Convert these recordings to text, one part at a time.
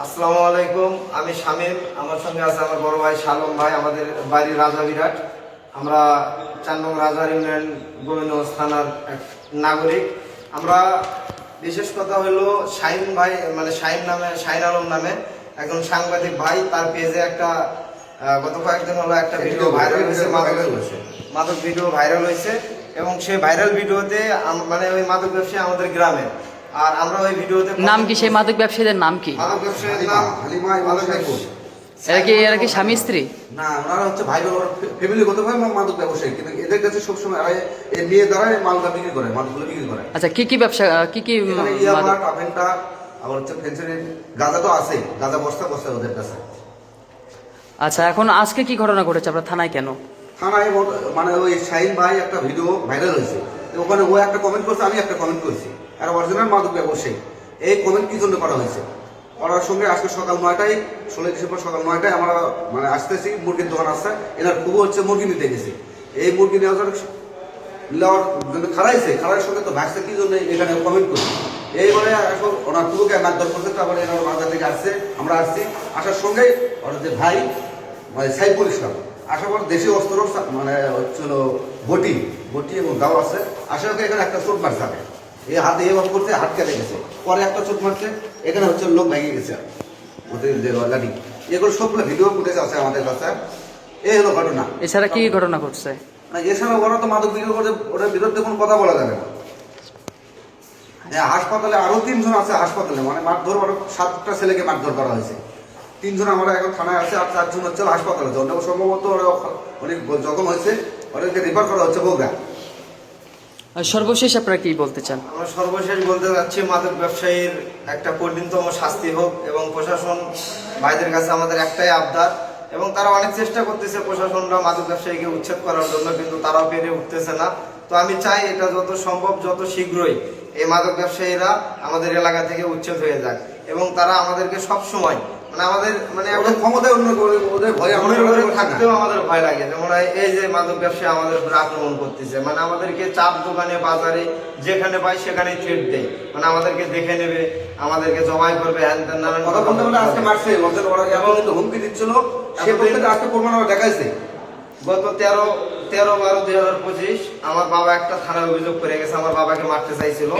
আসসালামু আলাইকুম। আমি শামীম, আমার সঙ্গে আছে আমার বড় ভাই শালম ভাই। আমাদের বাড়ি রাজাবিরাট। আমরা ৪ নং রাজার ইউনিয়ন গোবিন্দগঞ্জ থানার এক নাগরিক। আমরা বিশেষ কথা হলো শাহিন ভাই, মানে শাহিন আলম নামে একজন সাংবাদিক ভাই। তার পেজে একটা গত কয়েকদিন হলো একটা ভিডিও ভাইরাল হয়েছে, মাদক ভিডিও ভাইরাল হয়েছে। এবং সেই ভাইরাল ভিডিওতে মানে ওই মাদক ব্যবসায়ী আমাদের গ্রামে। আর আমরা ওই ভিডিওতে নাম কি, সেই মাদক ব্যবসায়ীদের নাম কি? মাদক ব্যবসায়ীর নাম হালিমা। এরা কি স্বামী স্ত্রী? না, ওনারা হচ্ছে ভাই বোন, ফ্যামিলিগতভাবে মাদক ব্যবসায়ী, কিন্তু এদের কাছে সবসময় এই মেয়ে দ্বারাই মালটা বিক্রি করে, মাদকগুলো বিক্রি করে। আচ্ছা, কি কি ব্যবসা, কি কি ইয়াবা, কাফেন্টা, আবার হচ্ছে ফেন্সিডিল, গাঁজা তো আছে, গাঁজা বস্তা বস্তা ওদের কাছে। আচ্ছা, এখন আজকে কি ঘটনা ঘটেছে? আপনার থানায় কেন? থানায় মানে ওই শাহিন ভাই একটা ভিডিও ভাইরাল হয়েছে, ওখানে ও একটা কমেন্ট করছে, আমি একটা কমেন্ট করছি, আর অরিজিনাল মাদক ব্যবসায়ী। এই কমেন্ট কি জন্য করা হয়েছে? করার সঙ্গে আজকে সকাল 9টায় 16 ডিসেম্বর সকাল 9টায় আমরা মানে আসতেছি, মুরগির দোকান আসছে, এনার খুব হচ্ছে মুরগি নিতে গেছি। এই মুরগি নেওয়ার জন্য খারাইয়ের সঙ্গে তো ভাসছে কি জন্য এখানে কমেন্ট করছি। এইবারে এখন ওনার খুবকে মারধর করছে। তারপরে এনার বাজার থেকে আসছে, আমরা আসছি, আসার সঙ্গে ওর যে ভাই মানে সাইফুল ইসলাম আসার পর দেশি অস্ত্র মানে হচ্ছিল বটি এবং দাও আছে, আসার এখানে একটা চোট মারছে, এই হাতে এভাবে করছে, হাত কেটে গেছে। পরে একটা চোট মারছে, এখানে হচ্ছে লোক ভেঙে গেছে ওদের যে লাঠি। এগুলো সবগুলো ভিডিও ফুটেজ আছে আমাদের কাছে। এই হলো ঘটনা। এছাড়া কি ঘটনা ঘটছে? না, এছাড়া ওরা তো মাদক বিক্রি করে, ওদের বিরুদ্ধে কোনো কথা বলা যাবে না। হাসপাতালে আরো 3 জন আছে, হাসপাতালে মানে মারধর, 7টা ছেলেকে মারধর করা হয়েছে। 3 জন আমরা এখন থানায় আছে, আর 4 জন হচ্ছে হাসপাতালে। সম্ভবত ওরা অনেক জখম হয়েছে, ওদেরকে রেফার করা হচ্ছে বগুড়া। সর্বশেষ আপনারা কি বলতে চান? আমরা সর্বশেষ বলতে চাচ্ছি, মাদক ব্যবসায়ীর একটা কঠিনতম শাস্তি হোক। এবং প্রশাসন ভাইদের কাছে আমাদের একটাই আবদার, এবং তারা অনেক চেষ্টা করতেছে প্রশাসনরা মাদক ব্যবসায়ীকে উচ্ছেদ করার জন্য, কিন্তু তারাও পেরে উঠতেছে না। তো আমি চাই এটা যত সম্ভব যত শীঘ্রই এই মাদক ব্যবসায়ীরা আমাদের এলাকা থেকে উচ্ছেদ হয়ে যাক। এবং তারা আমাদেরকে সব সময় মানে আমাদের মানে ক্ষমতায় ওদের ভয় থাকতেও আমাদের ভয় লাগে। যেমন এই যে মাদক ব্যবসায়ী আমাদের উপর আক্রমণ করতেছে, মানে আমাদেরকে চাপ দোকানে বাজারে যেখানে পাই সেখানেই থ্রেট দেয়, মানে আমাদেরকে দেখে নেবে, আমাদেরকে জবাই করবে, হ্যান ত্যান নানান কথা বলতে বলতে আজকে মারছে। ওরা এবং হুমকি দিচ্ছিল, সে বলতে আজকে প্রমাণ দেখাইছে। গত 13/12/2025 আমার বাবা একটা থানায় অভিযোগ করে গেছে, আমার বাবাকে মারতে চাইছিল।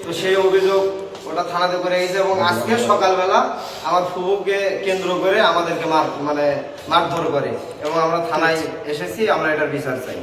তো সেই অভিযোগ ওটা থানাতে করে গেছে, এবং আজকে সকালবেলা আমার ফুফুকে কেন্দ্র করে আমাদেরকে মারধর করে, এবং আমরা থানায় এসেছি, আমরা এটার বিচার চাই।